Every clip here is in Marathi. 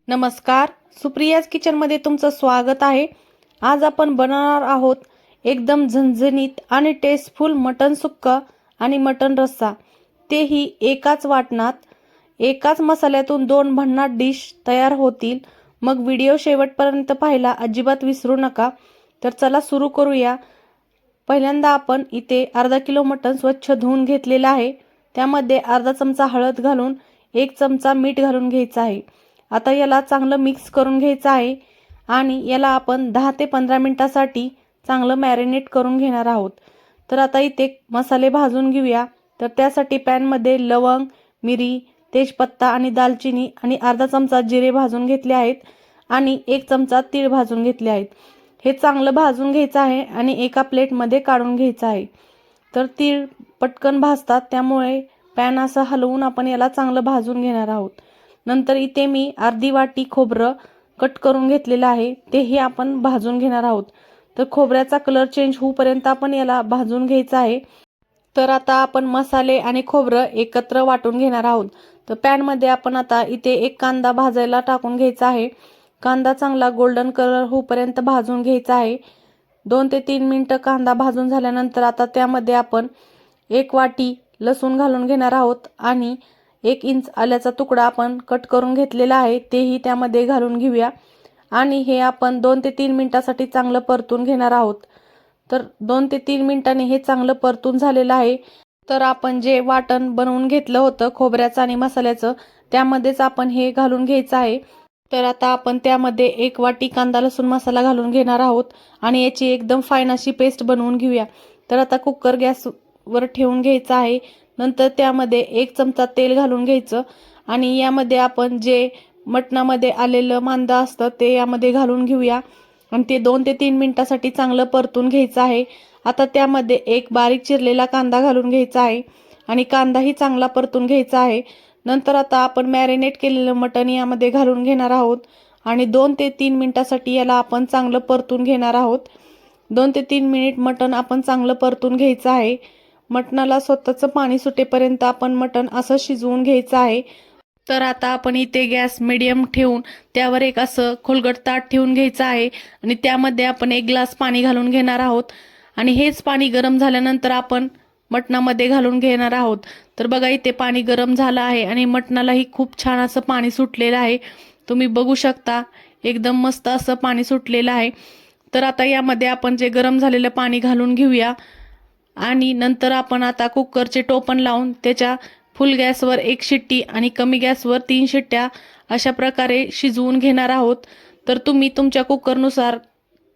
नमस्कार, सुप्रियाज किचनमध्ये तुमचं स्वागत आहे। आज आपण बनवणार आहोत एकदम झणझणीत आणि टेस्टफुल मटन सुक्का आणि मटन रस्सा, तेही एकाच वाटणात। एकाच मसाल्यातून दोन भन्नाट डिश तयार होतील। मग व्हिडिओ शेवटपर्यंत पाहायला अजिबात विसरू नका। तर चला सुरू करूया। पहिल्यांदा आपण इथे अर्धा किलो मटन स्वच्छ धुवून घेतलेलं आहे। त्यामध्ये अर्धा चमचा हळद घालून 1 चमचा मीठ घालून घ्यायचं आहे। आता याला चांगलं मिक्स करून घ्यायचं आहे आणि याला आपण 10 ते 15 मिनिटांसाठी चांगलं मॅरिनेट करून घेणार आहोत। तर आता इथे मसाले भाजून घेऊया। तर त्यासाठी पॅन मध्ये लवंग, मिरी, तेजपत्ता आणि दालचिनी आणि अर्धा चमचा जिरे भाजून घेतले आहेत आणि 1 चमचा तीळ भाजून घेतले आहेत। हे चांगलं भाजून घ्यायचं आहे आणि एका प्लेटमध्ये काढून घ्यायचं आहे। तर तीळ पटकन भाजतात, त्यामुळे पॅन असं हलवून आपण याला चांगलं भाजून घेणार आहोत। नंतर इथे मी अर्धी वाटी खोबरं कट करून घेतलेलं आहे, तेही आपण भाजून घेणार आहोत। तर खोबऱ्याचा कलर चेंज होईपर्यंत आपण याला भाजून घ्यायचं आहे। तर आता आपण मसाले आणि खोबरं एकत्र वाटून घेणार आहोत। तर पॅन मध्ये आपण आता इथे एक कांदा भाजायला टाकून घ्यायचा आहे। कांदा चांगला गोल्डन कलर होईपर्यंत भाजून घ्यायचा आहे। 2 ते 3 मिनिटं कांदा भाजून झाल्यानंतर आता त्यामध्ये आपण 1 वाटी लसूण घालून घेणार आहोत आणि 1 इंच आल्याचा तुकडा आपण कट करून घेतलेला आहे, तेही त्यामध्ये घालून घेऊया आणि हे आपण 2 ते 3 मिनिटांसाठी चांगलं परतून घेणार आहोत। तर 2 ते 3 मिनिटांनी हे चांगलं परतून झालेलं आहे। तर आपण जे वाटण बनवून घेतलं होतं खोबऱ्याचं आणि मसाल्याचं, त्यामध्येच आपण हे घालून घ्यायचं आहे। तर आता आपण त्यामध्ये 1 वाटी कांदा लसूण मसाला घालून घेणार आहोत आणि याची एकदम फाईन अशी पेस्ट बनवून घेऊया। तर आता कुकर गॅसवर ठेवून घ्यायचा आहे। नंतर त्यामध्ये 1 चमचा तेल घालून घ्यायचं आणि यामध्ये आपण जे मटणामध्ये आलेलं मांदा असतं ते यामध्ये घालून घेऊया आणि ते 2 ते 3 मिनिटांसाठी चांगलं परतून घ्यायचं आहे। आता त्यामध्ये 1 बारीक चिरलेला कांदा घालून घ्यायचा आहे आणि कांदाही चांगला परतून घ्यायचा आहे। नंतर आता आपण मॅरिनेट केलेलं मटण यामध्ये घालून घेणार आहोत आणि 2 ते 3 मिनिटांसाठी याला आपण चांगलं परतून घेणार आहोत। 2 ते 3 मिनिट मटण आपण चांगलं परतून घ्यायचं आहे। मटणाला स्वतःचं पाणी सुटेपर्यंत आपण मटण असं शिजवून घ्यायचं आहे। तर आता आपण इथे गॅस मीडियम ठेवून त्यावर एक असं खोलगट ताट ठेवून घ्यायचं आहे आणि त्यामध्ये आपण 1 ग्लास पाणी घालून घेणार आहोत आणि हेच पाणी गरम झाल्यानंतर आपण मटणामध्ये घालून घेणार आहोत। तर बघा इथे पाणी गरम झालं आहे आणि मटणालाही खूप छान असं पाणी सुटलेलं आहे, तुम्ही बघू शकता। एकदम मस्त असं पाणी सुटलेलं आहे। तर आता यामध्ये आपण जे गरम झालेलं पाणी घालून घेऊया आणि नंतर आपण आता कुकरचे टोपण लावून त्याच्या फुल गॅसवर 1 शिट्टी आणि कमी गॅसवर 3 शिट्ट्या अशा प्रकारे शिजवून घेणार आहोत। तर तुम्ही तुमच्या कुकरनुसार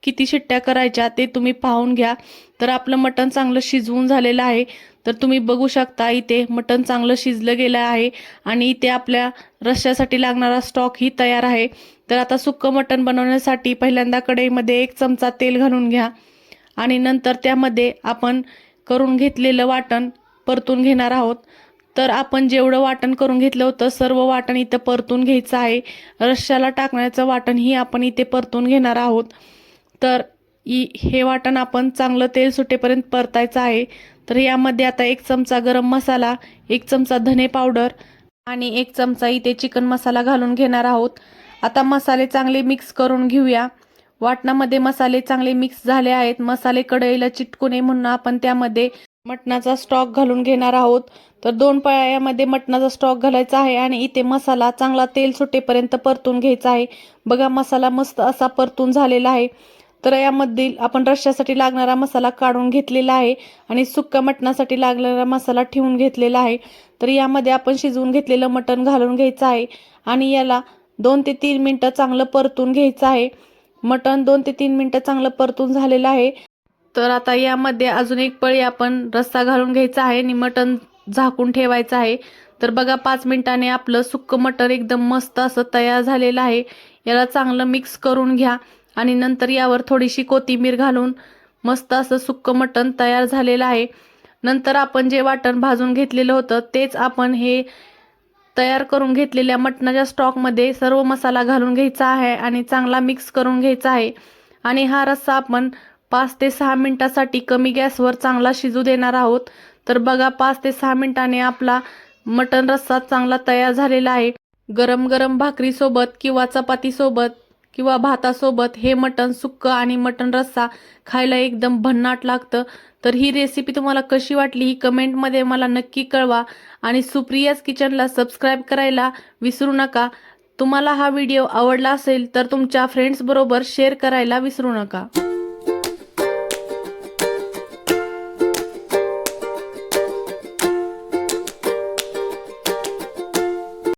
किती शिट्ट्या करायच्या ते तुम्ही पाहून घ्या। तर आपलं मटण चांगलं शिजवून झालेलं आहे। तर तुम्ही बघू शकता इथे मटण चांगलं शिजलं गेलं आहे आणि इथे आपल्या रश्श्यासाठी लागणारा स्टॉक ही तयार आहे। तर आता सुक्कं मटण बनवण्यासाठी पहिल्यांदा कढईमध्ये 1 चमचा तेल घालून घ्या आणि नंतर त्यामध्ये आपण करून घेतलेलं वाटण परतून घेणार आहोत। तर आपण जेवढं वाटण करून घेतलं होतं सर्व वाटण इथं परतून घ्यायचं आहे। रश्श्याला टाकण्याचं वाटण ही आपण इथे परतून घेणार आहोत। तर हे वाटण आपण चांगलं तेल सुटेपर्यंत परतायचं आहे। तर यामध्ये आता 1 चमचा गरम मसाला, 1 चमचा धने पावडर आणि 1 चमचा इथे चिकन मसाला घालून घेणार आहोत। आता मसाले चांगले मिक्स करून घेऊया। वाटणामध्ये मसाले चांगले मिक्स झाले आहेत। मसाले कढईला चिटकू नये म्हणून आपण त्यामध्ये मटणाचा स्टॉक घालून घेणार आहोत। तर 2 पळ्यामध्ये मटणाचा स्टॉक घालायचा आहे आणि इथे मसाला चांगला तेल सुटेपर्यंत परतून घ्यायचा आहे। बघा मसाला मस्त असा परतून झालेला आहे। तर यामध्ये आपण रश्श्यासाठी लागणारा मसाला काढून घेतलेला आहे आणि सुक्का मटणासाठी लागणारा मसाला ठेवून घेतलेला आहे। तर यामध्ये आपण शिजवून घेतलेलं मटण घालून घ्यायचं आहे आणि याला 2 ते 3 मिनिटं चांगलं परतून घ्यायचं आहे। मटण 2 ते 3 मिनिटं चांगलं परतून झालेलं आहे। तर आता यामध्ये अजून 1 पळी आपण रस्सा घालून घ्यायचा आहे आणि मटण झाकून ठेवायचं आहे। तर बघा 5 मिनिटांनी आपलं सुक्कं मटण एकदम मस्त असं तयार झालेलं आहे। याला चांगलं मिक्स करून घ्या आणि नंतर यावर थोडीशी कोथिंबीर घालून मस्त असं सुक्कं मटण तयार झालेलं आहे। नंतर आपण जे वाटण भाजून घेतलेलं होतं तेच आपण हे तयार करून घेतलेल्या मटणाच्या स्टॉकमध्ये सर्व मसाला घालून घ्यायचा आहे आणि चांगला मिक्स करून घ्यायचा आहे आणि हा रस्सा आपण 5 ते 6 मिनिटांसाठी कमी गॅसवर चांगला शिजू देणार आहोत। तर बघा 5 ते 6 मिनिटांनी आपला मटण रस्सा चांगला तयार झालेला आहे। गरम गरम भाकरीसोबत किंवा चपातीसोबत किंवा भातासोबत हे मटण सुक्कं आणि मटण रस्सा खायला एकदम भन्नाट लागतं. तर ही रेसिपी तुम्हाला कशी वाटली ही कमेंटमध्ये मला नक्की कळवा आणि सुप्रियाज किचनला सबस्क्राईब करायला विसरू नका. तुम्हाला हा व्हिडिओ आवडला असेल तर तुमच्या फ्रेंड्सबरोबर शेअर करायला विसरू नका.